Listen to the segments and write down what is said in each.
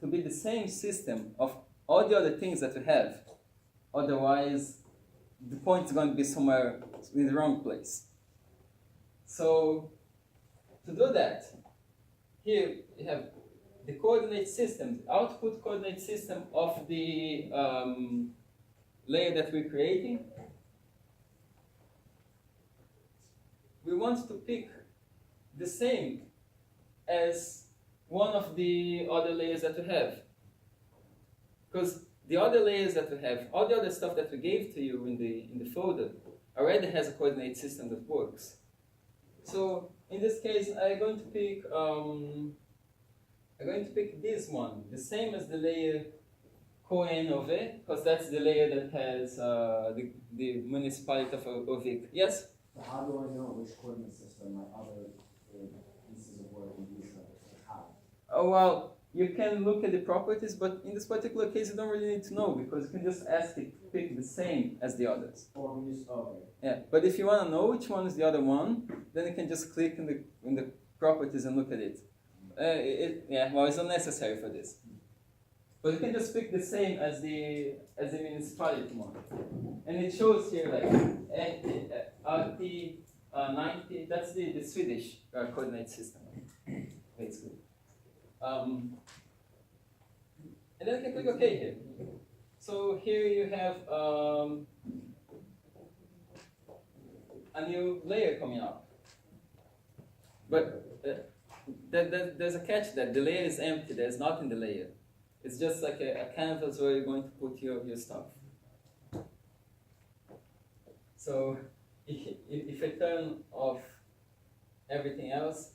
to be the same system of all the other things that we have. Otherwise, the point is going to be somewhere in the wrong place. So, to do that, here you have the coordinate system, the output coordinate system of the layer that we're creating. We want to pick the same as one of the other layers that we have. Because the other layers that we have, all the other stuff that we gave to you in the folder, already has a coordinate system that works. So in this case, I'm going to pick this one, the same as the layer CoNOV, because that's the layer that has the municipality of Ovik. Yes? So how do I know which coordinate system my other pieces of work in these have? Oh, well, you can look at the properties, but in this particular case, you don't really need to know, because you can just ask it to pick the same as the others. Or we just, okay. Yeah, but if you want to know which one is the other one, then you can just click in the properties and look at it. Well, it's unnecessary for this. But you can just pick the same as the municipality one. And it shows here like RT90, that's the Swedish coordinate system, basically. And then you can click OK here. So here you have a new layer coming up. But there's a catch that the layer is empty, there's nothing in the layer. It's just like a canvas where you're going to put your stuff. So if I turn off everything else,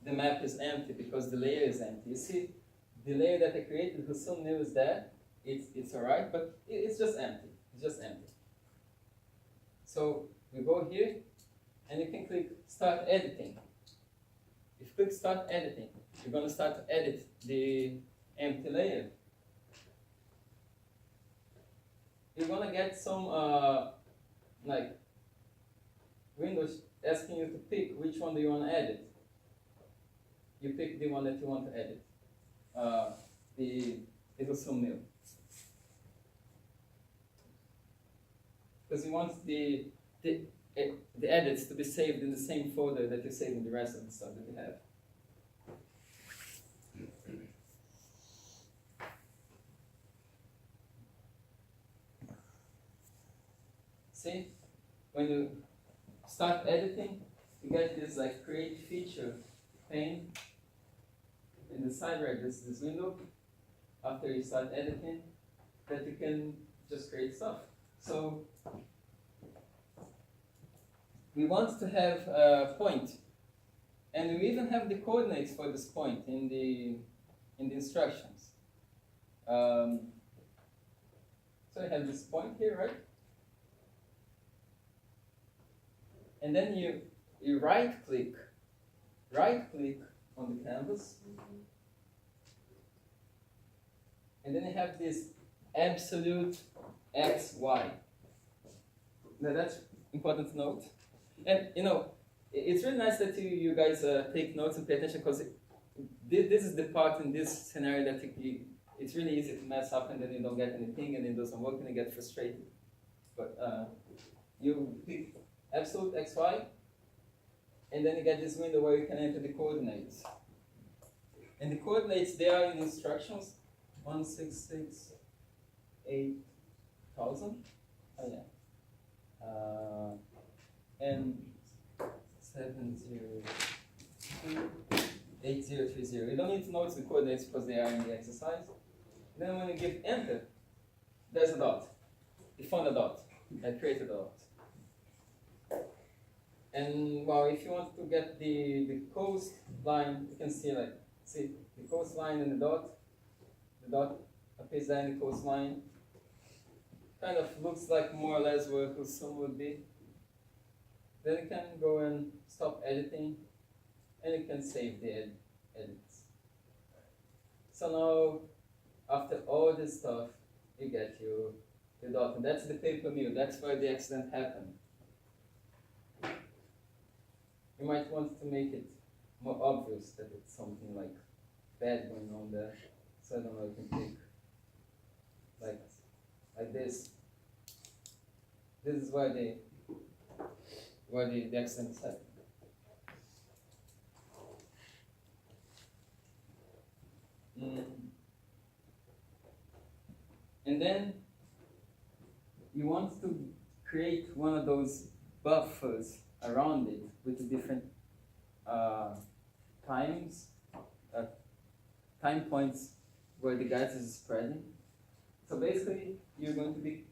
the map is empty because the layer is empty. You see, the layer that I created, whose thumbnail is there, it's alright, but it's just empty. It's just empty. So we go here, and you can click Start Editing. If you click Start Editing, you're going to start to edit the empty layer. You're going to get some like windows asking you to pick which one do you want to edit. You pick the one that you want to edit, the little thumbnail, because you want the edits to be saved in the same folder that you save in the rest of the stuff that you have. See, when you start editing, you get this like create feature pane in the side right, this window, after you start editing, that you can just create stuff. So we want to have a point, and we even have the coordinates for this point in the instructions. So I have this point here, right? And then you right click on the canvas, and then you have this absolute XY. Now that's important to note. And you know, it's really nice that you guys take notes and pay attention, because this is the part in this scenario that it's really easy to mess up, and then you don't get anything, and it doesn't work, and you get frustrated. But you pick absolute XY, and then you get this window where you can enter the coordinates. And the coordinates, they are in instructions 166,8000. Oh yeah. And 7028030. You don't need to notice the coordinates because they are in the exercise. Then when you give enter, there's a dot. You found a dot. I created a dot. And well, if you want to get the coastline, you can see the coastline and the dot. The dot appears there in the coastline. Kind of looks like more or less where Husum would be. Then you can go and stop editing, and you can save the edits. So now, after all this stuff, you get your dot, and that's the paper mill. That's where the accident happened. You might want to make it more obvious that it's something like bad going on there. So I don't know, you can pick like this. This is where the accident is happening. And then you want to create one of those buffers around it with the different time points where the gas is spreading. So basically, you're going to be,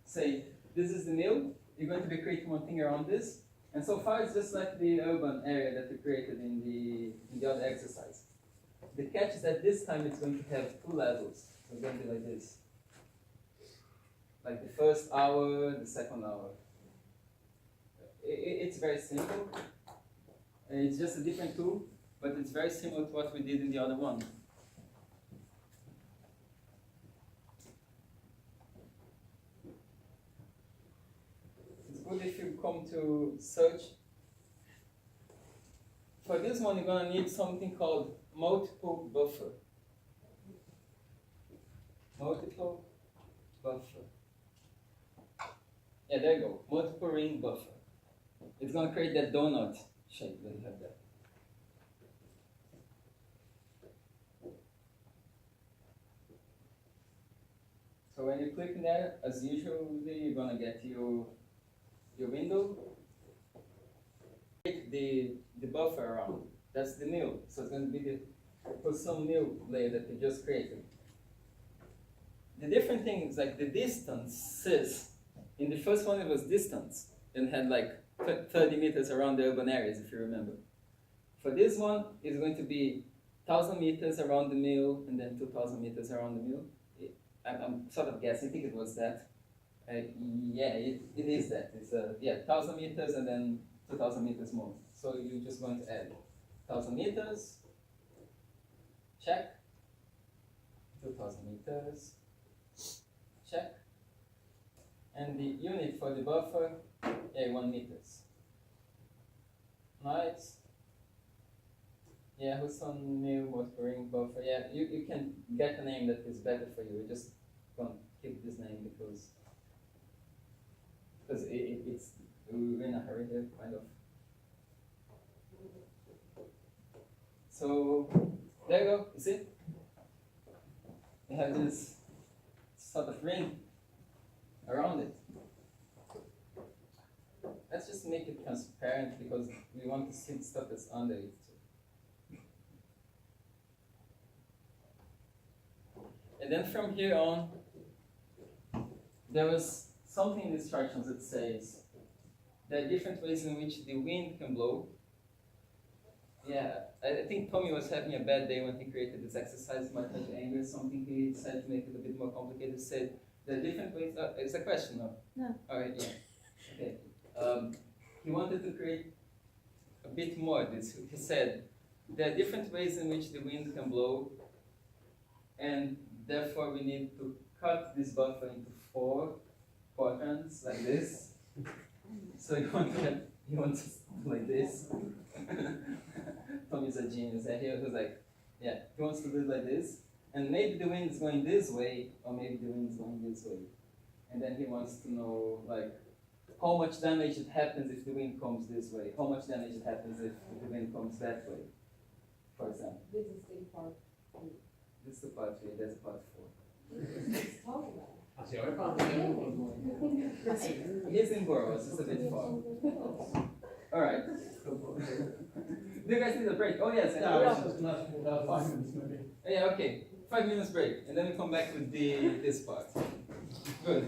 say, this is the mill, you're going to be creating one thing around this, and so far it's just like the urban area that we created in the other exercise. The catch is that this time it's going to have 2 levels. So it's going to be like this. Like the first hour, the second hour. It's very simple. It's just a different tool, but it's very similar to what we did in the other one. It's good if you come to search. For this one, you're going to need something called multiple buffer. Multiple buffer. Yeah, there you go. Multiple ring buffer. It's going to create that donut shape that you have there. So when you click in there, as usual, you're going to get your window. Create the buffer around. That's the mill. So it's going to be the some mill layer that we just created. The different thing is like the distances. In the first one, it was distance and had like 30 meters around the urban areas, if you remember. For this one, it's going to be 1,000 meters around the mill and then 2,000 meters around the mill. I'm sort of guessing, I think it was that. Yeah, it is that. It's 1,000 meters and then 2,000 meters more. So you're just going to add 1,000 meters, check, 2,000 meters, check. And the unit for the buffer, 1 meters. Nice. Yeah, Houston Mill multiple ring buffer. Yeah, you can get a name that is better for you. We're just going to keep this name because it's we're in a hurry here, kind of. So there you go. You see? We have this sort of ring around it. Let's just make it transparent because we want to see the stuff that's under it too. And then from here on, there was something in the instructions that says there are different ways in which the wind can blow. Yeah, I think Tommy was having a bad day when he created this exercise. He might have anger, something he decided to make it a bit more complicated. He said there are different ways. It's a question, no? No. All right, yeah. Okay. He wanted to create a bit more. He said there are different ways in which the wind can blow, and therefore we need to cut this buffer into 4 quadrants like this. So you want to do like this. Tommy's a genius. He was like, yeah, he wants to do it like this, and maybe the wind is going this way, or maybe the wind is going this way, and then he wants to know like how much damage it happens if the wind comes this way, how much damage it happens if the wind comes that way, for example. This is the part. This is the part 3, that's part 4. Let's talk about it. Alltså jag är fan He's in Borås, it's a bit far. Alright. Do you guys need a break? Oh yes. Yeah, okay. 5 minutes break, and then we come back with this part. Good.